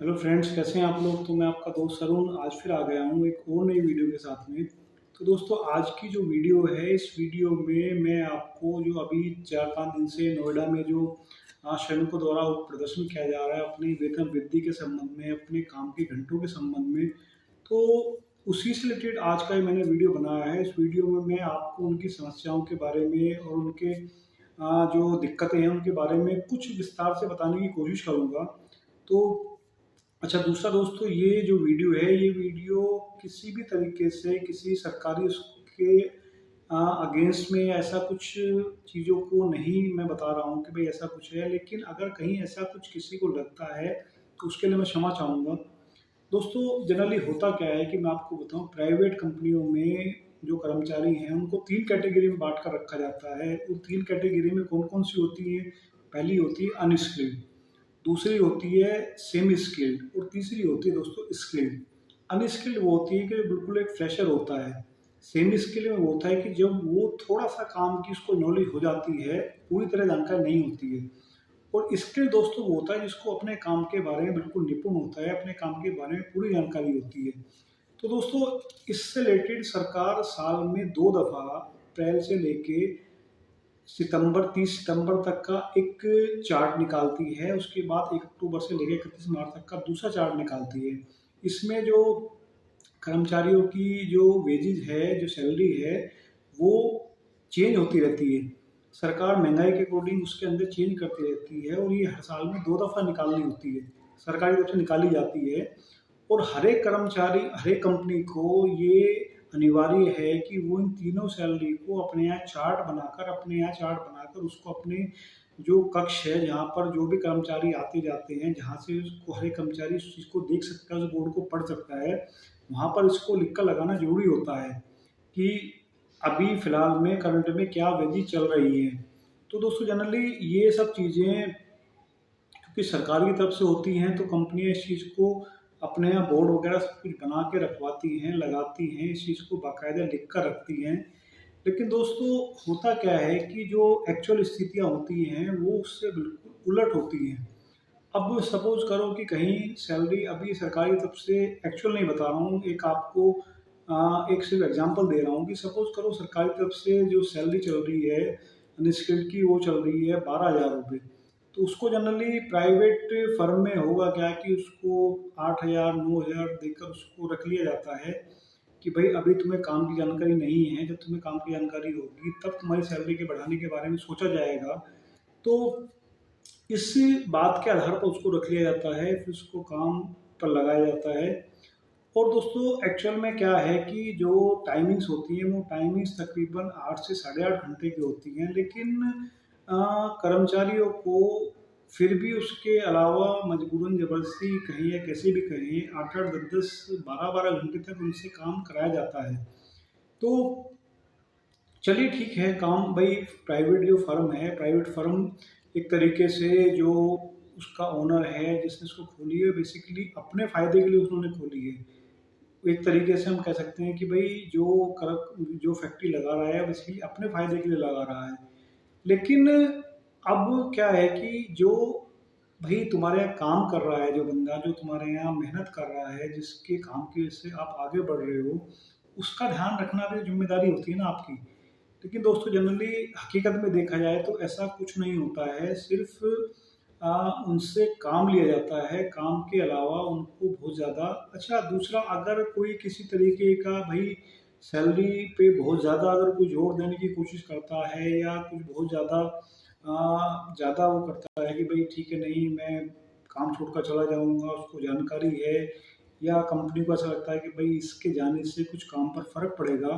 Hello friends, कैसे हैं आप लोग। तो मैं आपका दोस्त अरुण आज फिर आ गया हूँ एक और नई वीडियो के साथ में। तो दोस्तों, आज की जो वीडियो है, इस वीडियो में मैं आपको जो अभी 4-5 दिन से नोएडा में जो श्रमिकों द्वारा प्रदर्शन किया जा रहा है अपनी वेतन वृद्धि के संबंध में, अपने काम के घंटों के संबंध में, तो उसी से रिलेटेड आज का ये मैंने वीडियो बनाया है। इस वीडियो में मैं आपको उनकी समस्याओं के बारे में और उनके जो दिक्कतें हैं उनके बारे में कुछ विस्तार से बताने की कोशिश करूँगा। तो अच्छा, दूसरा दोस्तों, ये जो वीडियो है, ये वीडियो किसी भी तरीके से किसी सरकारी उसके अगेंस्ट में ऐसा कुछ चीज़ों को नहीं मैं बता रहा हूँ कि भाई ऐसा कुछ है, लेकिन अगर कहीं ऐसा कुछ किसी को लगता है तो उसके लिए मैं क्षमा चाहूँगा। दोस्तों, जनरली होता क्या है कि मैं आपको बताऊँ, प्राइवेट कंपनियों में जो कर्मचारी हैं उनको 3 कैटेगरी में बाँट कर रखा जाता है। उन 3 कैटेगरी में कौन-कौन सी होती हैं? पहली होती है अनस्किल्ड, दूसरी होती है सेमी स्किल्ड और तीसरी होती है दोस्तों स्किल्ड। अनस्किल्ड वो होती है कि बिल्कुल एक फ्रेशर होता है। सेमी स्किल्ड में वो होता है कि जब वो थोड़ा सा काम की उसको नॉलेज हो जाती है, पूरी तरह जानकारी नहीं होती है। और स्किल दोस्तों वो होता है जिसको अपने काम के बारे में बिल्कुल निपुण होता है, अपने काम के बारे में पूरी जानकारी होती है। तो दोस्तों, इससे रिलेटेड सरकार साल में 2 दफ़ा अप्रैल से लेके 30 सितंबर तक का एक चार्ट निकालती है। उसके बाद 1 अक्टूबर से लेकर 31 मार्च तक का दूसरा चार्ट निकालती है। इसमें जो कर्मचारियों की जो वेजेज़ है, जो सैलरी है, वो चेंज होती रहती है। सरकार महँगाई के अकॉर्डिंग उसके अंदर चेंज करती रहती है और ये हर साल में 2 दफ़ा निकालनी होती है। सरकारी तरफ से निकाली जाती है और हर एक कर्मचारी, हर एक कंपनी को ये अनिवार्य है कि वो इन तीनों सैलरी को अपने यहाँ चार्ट बनाकर उसको अपने जो कक्ष है, जहाँ पर जो भी कर्मचारी आते जाते हैं, जहाँ से उसको हर एक कर्मचारी उस चीज़ को देख सकता है, उस बोर्ड को पढ़ सकता है, वहाँ पर इसको लिख कर लगाना ज़रूरी होता है कि अभी फ़िलहाल में करंट में क्या वेजेज़ चल रही हैं। तो दोस्तों, जनरली ये सब चीज़ें क्योंकि सरकार की तरफ से होती हैं, तो कंपनियाँ इस चीज़ को अपने यहाँ बोर्ड वगैरह सब कुछ बना के रखवाती हैं, लगाती हैं, इस चीज़ को बाकायदा लिख कर रखती हैं। लेकिन दोस्तों, होता क्या है कि जो एक्चुअल स्थितियाँ होती हैं, वो उससे बिल्कुल उलट होती हैं। अब सपोज़ करो कि कहीं सैलरी अभी सरकारी तरफ से, एक्चुअल नहीं बता रहा हूँ, एक आपको एक सिर्फ़ एग्ज़ाम्पल दे रहा हूँ कि सपोज़ करो सरकारी तरफ से जो सैलरी चल रही है अनस्किल्ड की, वो चल रही है 12,000 रुपए। तो उसको जनरली प्राइवेट फ़र्म में होगा क्या कि उसको 8,000 9,000 देकर उसको रख लिया जाता है कि भई अभी तुम्हें काम की जानकारी नहीं है, जब तुम्हें काम की जानकारी होगी तब तुम्हारी सैलरी के बढ़ाने के बारे में सोचा जाएगा। तो इस बात के आधार पर उसको रख लिया जाता है, फिर उसको काम पर लगाया जाता है। और दोस्तों, एक्चुअल में क्या है कि जो टाइमिंग्स होती हैं, वो टाइमिंग्स तकरीबन 8 से साढ़े 8 घंटे की होती हैं, लेकिन कर्मचारियों को फिर भी उसके अलावा मजबूरन ज़बरदस्ती कहें या कैसे भी कहें, 8-8, 10-10, 12-12 घंटे तक उनसे काम कराया जाता है। तो चलिए ठीक है, काम भाई, प्राइवेट जो फ़र्म है, प्राइवेट फ़र्म एक तरीके से जो उसका ओनर है, जिसने उसको खोली है, बेसिकली अपने फ़ायदे के लिए उन्होंने खोली है। एक तरीके से हम कह सकते हैं कि भई जो फैक्ट्री लगा रहा है, बेसिकली अपने फ़ायदे के लिए लगा रहा है। लेकिन अब क्या है कि जो भई तुम्हारे यहाँ काम कर रहा है, जो बंदा जो तुम्हारे यहाँ मेहनत कर रहा है, जिसके काम की वजह से आप आगे बढ़ रहे हो, उसका ध्यान रखना भी ज़िम्मेदारी होती है ना आपकी। लेकिन दोस्तों, जनरली हकीकत में देखा जाए तो ऐसा कुछ नहीं होता है। सिर्फ़ उनसे काम लिया जाता है, काम के अलावा उनको बहुत ज़्यादा, अच्छा, दूसरा, अगर कोई किसी तरीके का भई सैलरी पे बहुत ज़्यादा अगर कोई ज़ोर देने की कोशिश करता है या कुछ बहुत ज़्यादा वो करता है कि भई ठीक है, नहीं मैं काम छोड़कर चला जाऊँगा, उसको जानकारी है या कंपनी को ऐसा लगता है कि भई इसके जाने से कुछ काम पर फ़र्क पड़ेगा,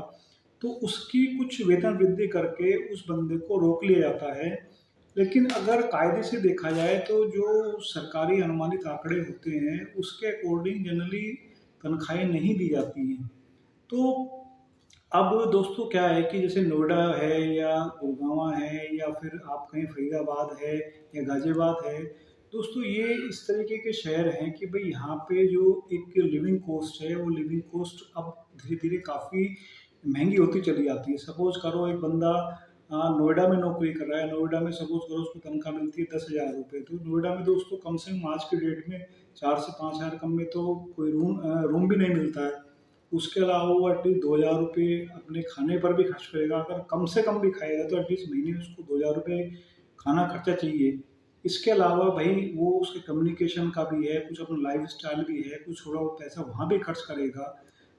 तो उसकी कुछ वेतन वृद्धि करके उस बंदे को रोक लिया जाता है। लेकिन अगर कायदे से देखा जाए तो जो सरकारी अनुमानित आंकड़े होते हैं, उसके अकॉर्डिंग जनरली तनख्वाहें नहीं दी जाती हैं। तो अब दोस्तों, क्या है कि जैसे नोएडा है या गुड़गाँव है या फिर आप कहीं फरीदाबाद है या गाज़ियाबाद है, दोस्तों ये इस तरीके के शहर हैं कि भई यहाँ पे जो एक लिविंग कॉस्ट है, वो लिविंग कॉस्ट अब धीरे-धीरे काफ़ी महँगी होती चली जाती है। सपोज़ करो एक बंदा नोएडा में नौकरी कर रहा है, नोएडा में सपोज करो उसको तनख्वाह मिलती है 10,000 रुपये, तो नोएडा में दोस्तों कम से कम आज की डेट में 4 से 5 हज़ार कम में तो कोई रूम भी नहीं मिलता है। उसके अलावा वो एटलीस्ट 2,000 रुपये अपने खाने पर भी खर्च करेगा, अगर कम से कम भी खाएगा तो एटलीस्ट महीने में उसको 2,000 रुपये खाना खर्चा चाहिए। इसके अलावा भाई वो उसके कम्युनिकेशन का भी है, कुछ अपना लाइफ स्टाइल भी है, कुछ थोड़ा बहुत पैसा वहाँ भी खर्च करेगा।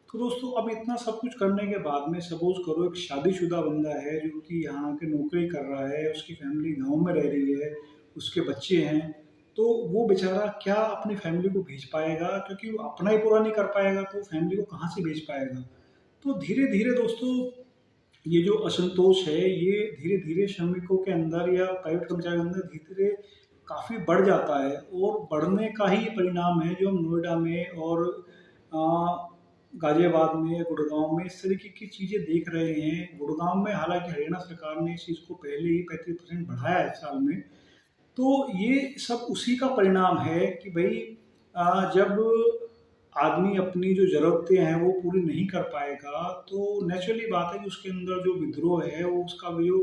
तो दोस्तों अब इतना सब कुछ करने के बाद में सपोज करो एक शादीशुदा बंदा है जो कि यहाँ के नौकरी कर रहा है, उसकी फैमिली गांव में रह रही है, उसके बच्चे हैं, तो वो बेचारा क्या अपनी फैमिली को भेज पाएगा, क्योंकि वो अपना ही पूरा नहीं कर पाएगा तो फैमिली को कहाँ से भेज पाएगा। तो धीरे धीरे दोस्तों ये जो असंतोष है ये धीरे धीरे श्रमिकों के अंदर या प्राइवेट कर्मचारी के अंदर धीरे धीरे काफ़ी बढ़ जाता है, और बढ़ने का ही परिणाम है जो हम नोएडा में और गाजियाबाद में, गुड़गांव में इस तरीके की चीज़ें देख रहे हैं। गुड़गांव में हालांकि हरियाणा सरकार ने इस चीज़ को पहले ही 35% बढ़ाया है साल में। तो ये सब उसी का परिणाम है कि भाई जब आदमी अपनी जो ज़रूरतें हैं वो पूरी नहीं कर पाएगा तो नेचुरली बात है कि उसके अंदर जो विद्रोह है वो उसका जो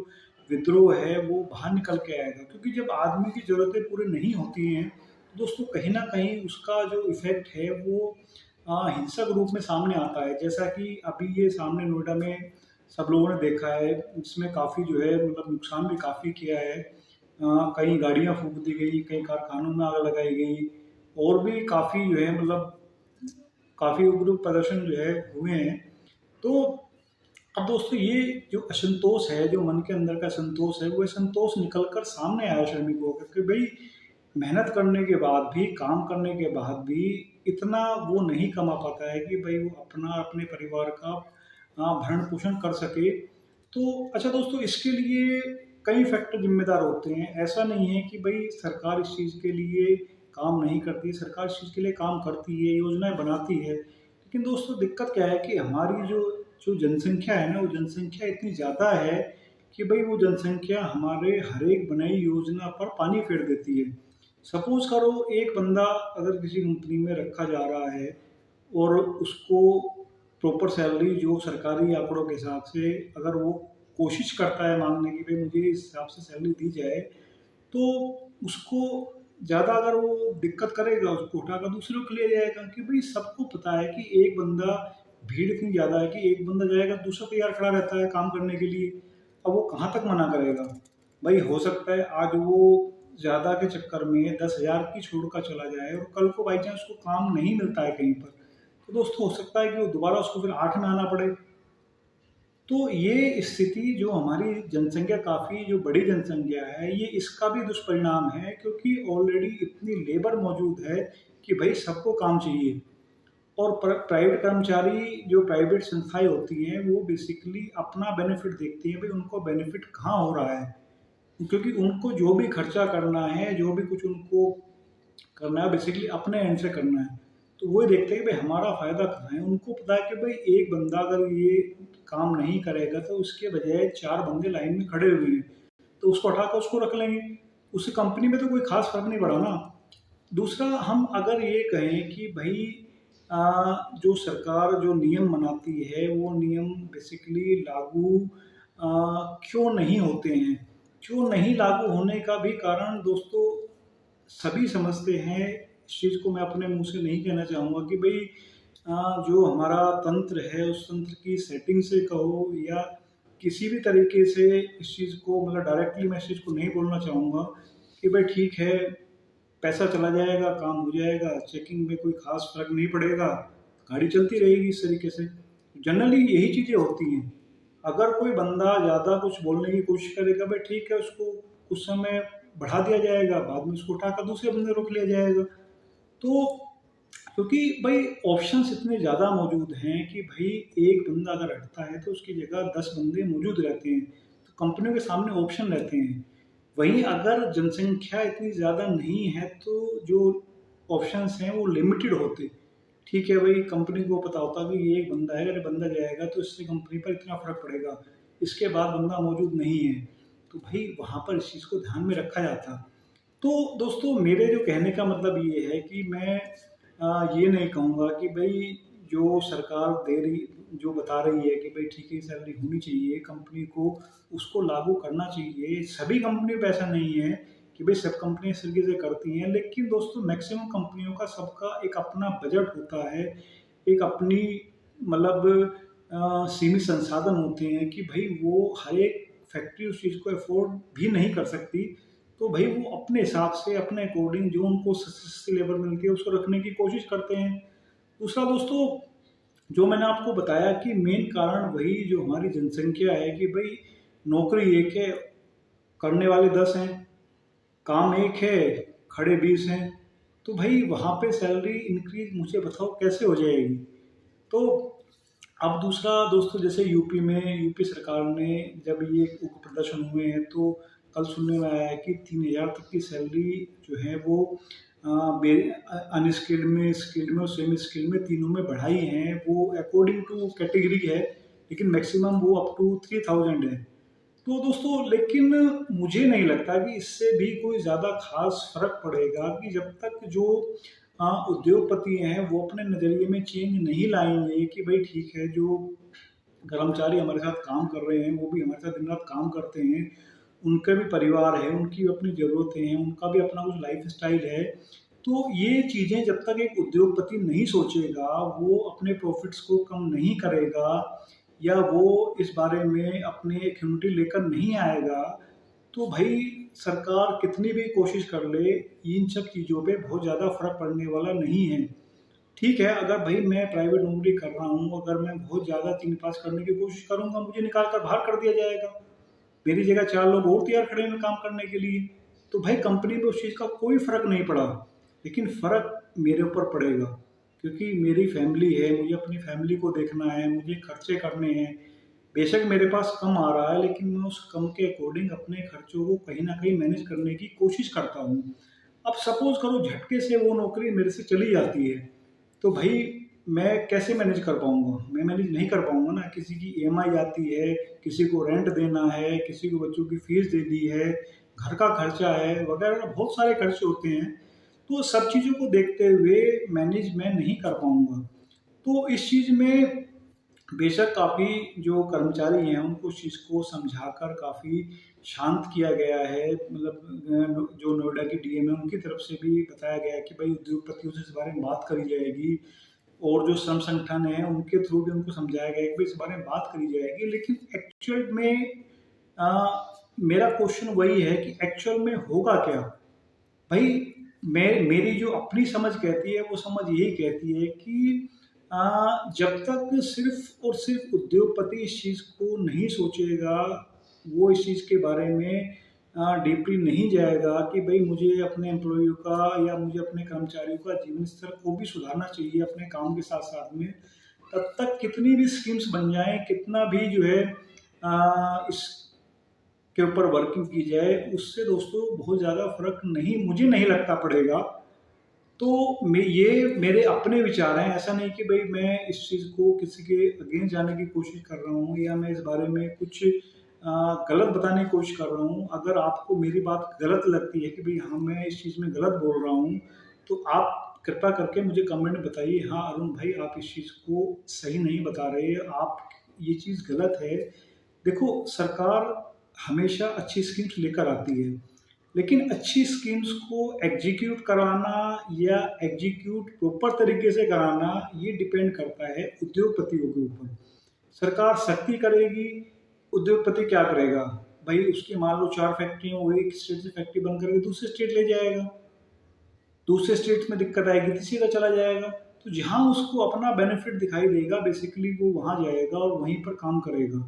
विद्रोह है वो बाहर निकल के आएगा, क्योंकि जब आदमी की ज़रूरतें पूरी नहीं होती हैं तो दोस्तों कहीं ना कहीं उसका जो इफ़ेक्ट है वो हिंसक रूप में सामने आता है। जैसा कि अभी ये सामने नोएडा में सब लोगों ने देखा है, इसमें काफ़ी जो है मतलब नुकसान भी काफ़ी किया है। कई गाड़ियाँ फूँक दी गई, कई कारखानों में आग लगाई गई, और भी काफ़ी जो है मतलब काफ़ी उग्र प्रदर्शन जो है हुए हैं। तो अब दोस्तों ये जो असंतोष है, जो मन के अंदर का असंतोष है, वो असंतोष निकल कर सामने आया श्रमिकों का कि भाई मेहनत करने के बाद भी, काम करने के बाद भी इतना वो नहीं कमा पाता है कि भाई वो अपना अपने परिवार का भरण पोषण कर सके। तो अच्छा दोस्तों इसके लिए कई फैक्टर जिम्मेदार होते हैं। ऐसा नहीं है कि भाई सरकार इस चीज़ के लिए काम नहीं करती, सरकार इस चीज़ के लिए काम करती है, योजनाएं बनाती है, लेकिन दोस्तों दिक्कत क्या है कि हमारी जो जो जनसंख्या है ना, वो जनसंख्या इतनी ज़्यादा है कि भाई वो जनसंख्या हमारे हर एक बनाई योजना पर पानी फेर देती है। सपोज करो एक बंदा अगर किसी कंपनी में रखा जा रहा है और उसको प्रॉपर सैलरी जो सरकारी आंकड़ों के हिसाब से अगर वो कोशिश करता है मांगने की, भाई मुझे इस हिसाब से सैलरी दी जाए, तो उसको ज़्यादा अगर वो दिक्कत करेगा उसको उठाकर दूसरों को ले जाएगा, कि भाई सबको पता है कि एक बंदा, भीड़ इतनी ज़्यादा है कि एक बंदा जाएगा दूसरा तैयार खड़ा रहता है काम करने के लिए। अब वो कहाँ तक मना करेगा। भाई हो सकता है आज वो ज़्यादा के चक्कर में 10,000 की छोड़ कर चला जाए और कल को बाई चांस उसको काम नहीं मिलता है कहीं पर, तो दोस्तों हो सकता है कि वो दोबारा उसको फिर 8 में आना पड़े। तो ये स्थिति जो हमारी जनसंख्या काफ़ी जो बड़ी जनसंख्या है, ये इसका भी दुष्परिणाम है, क्योंकि ऑलरेडी इतनी लेबर मौजूद है कि भाई सबको काम चाहिए। और प्राइवेट कर्मचारी जो प्राइवेट संस्थाएं होती हैं वो बेसिकली अपना बेनिफिट देखती हैं, भाई उनको बेनिफिट कहाँ हो रहा है, क्योंकि उनको जो भी खर्चा करना है, जो भी कुछ उनको करना है बेसिकली अपने एंड से करना है। तो वो देखते हैं कि भाई हमारा फ़ायदा कहाँ है। उनको पता है कि भाई एक बंदा अगर ये काम नहीं करेगा तो उसके बजाय 4 बंदे लाइन में खड़े हुए हैं, तो उसको हटाकर उसको रख लेंगे। उससे कंपनी में तो कोई ख़ास फ़र्क नहीं पड़ा ना। दूसरा हम अगर ये कहें कि भाई जो सरकार जो नियम बनाती है वो नियम बेसिकली लागू क्यों नहीं होते हैं, क्यों नहीं लागू होने का भी कारण दोस्तों सभी समझते हैं। इस चीज़ को मैं अपने मुंह से नहीं कहना चाहूँगा कि भाई जो हमारा तंत्र है उस तंत्र की सेटिंग से कहो या किसी भी तरीके से इस चीज़ को मतलब डायरेक्टली मैं इस चीज़ को नहीं बोलना चाहूँगा कि भाई ठीक है पैसा चला जाएगा, काम हो जाएगा, चेकिंग में कोई खास फर्क नहीं पड़ेगा, गाड़ी चलती रहेगी इस तरीके से। जनरली यही चीज़ें होती हैं। अगर कोई बंदा ज़्यादा कुछ बोलने की कोशिश करेगा, भाई ठीक है उसको कुछ समय बढ़ा दिया जाएगा, बाद में उसको उठाकर दूसरे बंदे रोक लिया जाएगा। तो क्योंकि भाई ऑप्शंस इतने ज़्यादा मौजूद हैं कि भाई एक बंदा अगर हटता है तो उसकी जगह 10 बंदे मौजूद रहते हैं, तो कंपनियों के सामने ऑप्शन रहते हैं। वहीं अगर जनसंख्या इतनी ज़्यादा नहीं है तो जो ऑप्शंस हैं वो लिमिटेड होते। ठीक है भाई कंपनी को पता होता कि ये एक बंदा है, अगर बंदा जाएगा तो इससे कंपनी पर इतना फ़र्क पड़ेगा, इसके बाद बंदा मौजूद नहीं है, तो भाई वहाँ पर इस चीज़ को ध्यान में रखा जाता। तो दोस्तों मेरे जो कहने का मतलब ये है कि मैं ये नहीं कहूँगा कि भाई जो सरकार दे रही जो बता रही है कि भाई ठीक है सैलरी होनी चाहिए, कंपनी को उसको लागू करना चाहिए। सभी कंपनियों पे ऐसा नहीं है कि भाई सब कंपनियां इस तरीके से करती हैं, लेकिन दोस्तों मैक्सिमम कंपनियों का सबका एक अपना बजट होता है, एक अपनी मतलब सीमित संसाधन होते हैं कि भाई वो हर एक फैक्ट्री उस चीज़ को अफोर्ड भी नहीं कर सकती। तो भाई वो अपने हिसाब से अपने अकॉर्डिंग जो उनको सस्ती लेबर मिलती है उसको रखने की कोशिश करते हैं। दूसरा दोस्तों, जो मैंने आपको बताया कि मेन कारण वही जो हमारी जनसंख्या है कि भाई नौकरी एक है, करने वाले 10 हैं, काम एक है, खड़े 20 हैं। तो भाई वहाँ पे सैलरी इंक्रीज मुझे बताओ कैसे हो जाएगी। तो अब दूसरा दोस्तों, जैसे यूपी सरकार ने जब ये उग्र प्रदर्शन हुए हैं तो कल सुनने में आया है कि 3,000 तक की सैलरी जो है वो अनस्किल्ड में, स्किल्ड में और सेमी स्किल्ड में तीनों में बढ़ाई हैं। वो अकॉर्डिंग टू कैटेगरी है, लेकिन मैक्सिमम वो अप टू 3,000 है। तो दोस्तों लेकिन मुझे नहीं लगता कि इससे भी कोई ज़्यादा खास फर्क पड़ेगा, कि जब तक जो उद्योगपति हैं वो अपने नज़रिए में चेंज नहीं लाएंगे कि भाई ठीक है, जो कर्मचारी हमारे साथ काम कर रहे हैं वो भी हमारे साथ दिन रात काम करते हैं, उनके भी परिवार है, उनकी अपनी ज़रूरतें हैं, उनका भी अपना कुछ लाइफ स्टाइल है। तो ये चीज़ें जब तक एक उद्योगपति नहीं सोचेगा, वो अपने प्रॉफिट्स को कम नहीं करेगा या वो इस बारे में अपने एक यूनिटी लेकर नहीं आएगा, तो भाई सरकार कितनी भी कोशिश कर ले, इन सब चीज़ों पे बहुत ज़्यादा फर्क पड़ने वाला नहीं है। ठीक है, अगर भाई मैं प्राइवेट नौकरी कर रहा हूँ, अगर मैं बहुत ज़्यादा 3 पास करने की कोशिश करूँगा, मुझे निकाल कर बाहर कर दिया जाएगा। मेरी जगह 4 लोग और तैयार खड़े हैं काम करने के लिए। तो भाई कंपनी में उस चीज़ का कोई फ़र्क नहीं पड़ा, लेकिन फ़र्क मेरे ऊपर पड़ेगा, क्योंकि मेरी फैमिली है, मुझे अपनी फैमिली को देखना है, मुझे खर्चे करने हैं। बेशक मेरे पास कम आ रहा है, लेकिन मैं उस कम के अकॉर्डिंग अपने खर्चों को कहीं न कहीं मैनेज करने की कोशिश करता हूँ। अब सपोज़ करो झटके से वो नौकरी मेरे से चली जाती है, तो भाई मैं कैसे मैनेज कर पाऊँगा? मैं मैनेज नहीं कर पाऊँगा ना। किसी की ईएमआई आती है, किसी को रेंट देना है, किसी को बच्चों की फीस देनी है, घर का खर्चा है वगैरह, बहुत सारे खर्चे होते हैं। तो सब चीज़ों को देखते हुए मैनेज मैं नहीं कर पाऊँगा। तो इस चीज़ में बेशक काफ़ी जो कर्मचारी हैं उनको उस चीज़ को समझाकर काफ़ी शांत किया गया है। मतलब जो नोएडा की डीएम है उनकी तरफ से भी बताया गया है कि भाई उद्योगपतियों से इस बारे में बात करी जाएगी, और जो श्रम संगठन है उनके थ्रू भी उनको समझाया गया है कि भाई इस बारे में बात करी जाएगी। लेकिन एक्चुअल में मेरा क्वेश्चन वही है कि एक्चुअल में होगा क्या? भाई मेरी जो अपनी समझ कहती है वो समझ यही कहती है कि जब तक सिर्फ और सिर्फ उद्योगपति इस चीज़ को नहीं सोचेगा, वो इस चीज़ के बारे में डीपली नहीं जाएगा कि भाई मुझे अपने एम्प्लॉइयों का या मुझे अपने कर्मचारियों का जीवन स्तर को भी सुधारना चाहिए अपने काम के साथ साथ में, तब तक कितनी भी स्कीम्स बन जाएं, कितना भी जो है इस के ऊपर वर्किंग की जाए, उससे दोस्तों बहुत ज़्यादा फ़र्क नहीं, मुझे नहीं लगता पड़ेगा। तो ये मेरे अपने विचार हैं, ऐसा नहीं कि भाई मैं इस चीज़ को किसी के अगेंस्ट जाने की कोशिश कर रहा हूँ या मैं इस बारे में कुछ गलत बताने की कोशिश कर रहा हूँ। अगर आपको मेरी बात गलत लगती है कि भाई हाँ, मैं इस चीज़ में गलत बोल रहा हूँ, तो आप कृपया करके मुझे कमेंट में बताइए, हाँ अरुण भाई आप इस चीज़ को सही नहीं बता रहे, आप ये चीज़ गलत है। देखो, सरकार हमेशा अच्छी स्कीम्स लेकर आती है, लेकिन अच्छी स्कीम्स को एग्जीक्यूट कराना या एग्जीक्यूट प्रॉपर तरीके से कराना, ये डिपेंड करता है उद्योगपतियों के ऊपर। सरकार सख्ती करेगी, उद्योगपति क्या करेगा? भाई उसकी मान लो 4 फैक्ट्रियाँ, वो एक स्टेट से फैक्ट्री बंद करके दूसरे स्टेट ले जाएगा, दूसरे स्टेट में दिक्कत आएगी तो सीधा चला जाएगा। तो जहाँ उसको अपना बेनिफिट दिखाई देगा, बेसिकली वो वहाँ जाएगा और वहीं पर काम करेगा।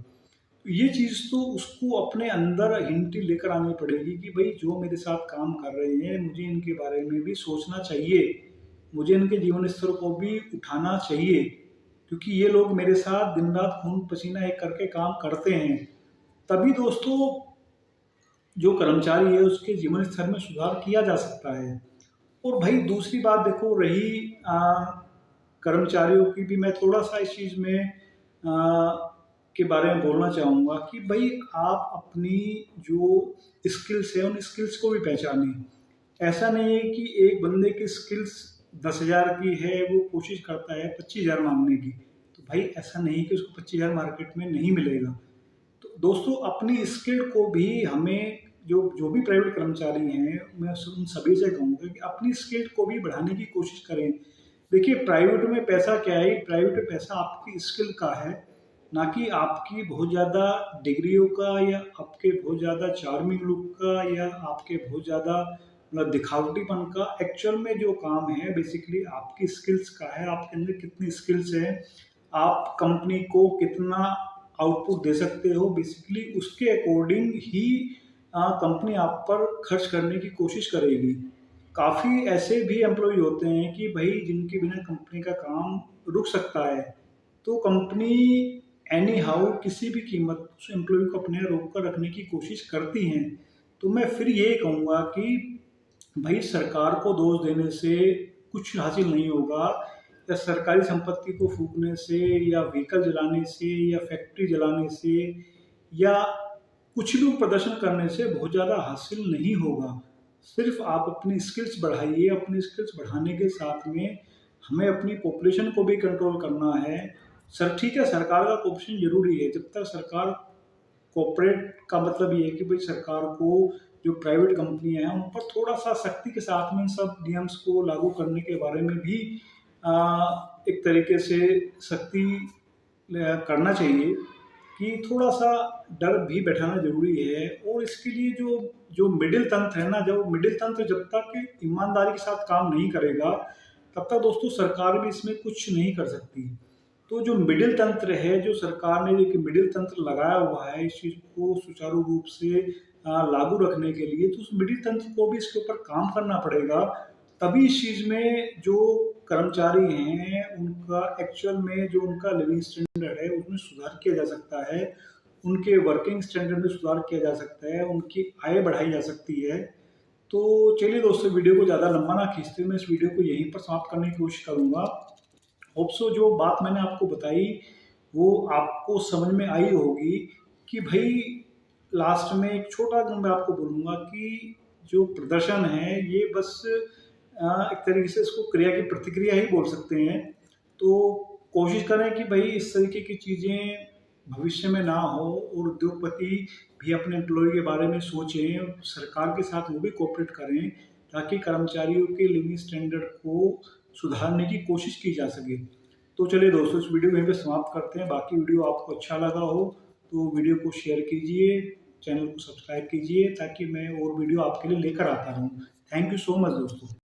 तो ये चीज़ तो उसको अपने अंदर हिंट लेकर आनी पड़ेगी कि भाई जो मेरे साथ काम कर रहे हैं, मुझे इनके बारे में भी सोचना चाहिए, मुझे इनके जीवन स्तर को भी उठाना चाहिए, क्योंकि ये लोग मेरे साथ दिन रात खून पसीना एक करके काम करते हैं। तभी दोस्तों जो कर्मचारी है उसके जीवन स्तर में सुधार किया जा सकता है। और भाई दूसरी बात देखो, रही कर्मचारियों की भी, मैं थोड़ा सा इस चीज़ में के बारे में बोलना चाहूँगा कि भाई आप अपनी जो स्किल्स है उन स्किल्स को भी पहचानें। ऐसा नहीं है कि एक बंदे की स्किल्स 10,000 की है, वो कोशिश करता है 25,000 मांगने की। तो भाई ऐसा नहीं कि उसको 25,000 मार्केट में नहीं मिलेगा। तो दोस्तों अपनी स्किल को भी हमें जो जो भी प्राइवेट कर्मचारी हैं, मैं उन सभी से कहूँगा कि अपनी स्किल को भी बढ़ाने की कोशिश करें। देखिए प्राइवेट में पैसा क्या है, प्राइवेट में पैसा आपकी स्किल का है, ना कि आपकी बहुत ज़्यादा डिग्रियों का या आपके बहुत ज़्यादा चार्मिंग लुक का या आपके बहुत ज़्यादा मतलब दिखावटीपन का। एक्चुअल में जो काम है बेसिकली आपकी स्किल्स का है, आपके अंदर कितनी स्किल्स है, आप कंपनी को कितना आउटपुट दे सकते हो, बेसिकली उसके अकॉर्डिंग ही कंपनी आप पर खर्च करने की कोशिश करेगी। काफ़ी ऐसे भी एम्प्लॉय होते हैं कि भाई जिनके बिना कंपनी का काम रुक सकता है, तो कंपनी एनी हाउ किसी भी कीमत उस एम्प्लॉय को अपने यहाँ रोक कर रखने की कोशिश करती हैं। तो मैं फिर ये कहूँगा कि भाई सरकार को दोष देने से कुछ हासिल नहीं होगा, या सरकारी संपत्ति को फूकने से या व्हीकल जलाने से या फैक्ट्री जलाने से या कुछ भी प्रदर्शन करने से बहुत ज़्यादा हासिल नहीं होगा। सिर्फ आप अपनी स्किल्स बढ़ाइए, अपनी स्किल्स बढ़ाने के साथ में हमें अपनी पॉपुलेशन को भी कंट्रोल करना है। सर ठीक है, सरकार का कोऑपरेशन ज़रूरी है। जब तक सरकार कॉर्पोरेट का मतलब ये है कि भाई सरकार को जो प्राइवेट कंपनियां हैं उन पर थोड़ा सा सख्ती के साथ में इन सब नियम्स को लागू करने के बारे में भी एक तरीके से सख्ती करना चाहिए, कि थोड़ा सा डर भी बैठाना जरूरी है। और इसके लिए जो जो मिडिल तंत्र है ना, जो मिडिल तंत्र जब तक ईमानदारी के साथ काम नहीं करेगा तब तक दोस्तों सरकार भी इसमें कुछ नहीं कर सकती। तो जो मिडिल तंत्र है, जो सरकार ने एक मिडिल तंत्र लगाया हुआ है इस चीज़ को सुचारू रूप से लागू रखने के लिए, तो उस मिडिल तंत्र को भी इसके ऊपर काम करना पड़ेगा। तभी इस चीज़ में जो कर्मचारी हैं उनका एक्चुअल में जो उनका लिविंग स्टैंडर्ड है उसमें सुधार किया जा सकता है, उनके वर्किंग स्टैंडर्ड में सुधार किया जा सकता है, उनकी आय बढ़ाई जा सकती है। तो चलिए दोस्तों, वीडियो को ज़्यादा लंबा ना खींचते मैं इस वीडियो को यहीं पर समाप्त करने की कोशिश करूँगा। होप सो जो बात मैंने आपको बताई वो आपको समझ में आई होगी, कि भाई लास्ट में एक छोटा मैं आपको बोलूँगा कि जो प्रदर्शन है ये बस एक तरीके से इसको क्रिया की प्रतिक्रिया ही बोल सकते हैं। तो कोशिश करें कि भाई इस तरीके की चीज़ें भविष्य में ना हो, और उद्योगपति भी अपने एम्प्लॉय के बारे में सोचें, सरकार के साथ वो भी कोऑपरेट करें, ताकि कर्मचारियों के लिविंग स्टैंडर्ड को सुधारने की कोशिश की जा सके। तो चलिए दोस्तों, इस वीडियो को यहीं पे समाप्त करते हैं। बाकी वीडियो आपको अच्छा लगा हो तो वीडियो को शेयर कीजिए, चैनल को सब्सक्राइब कीजिए, ताकि मैं और वीडियो आपके लिए लेकर आता रहूँ। थैंक यू सो मच दोस्तों।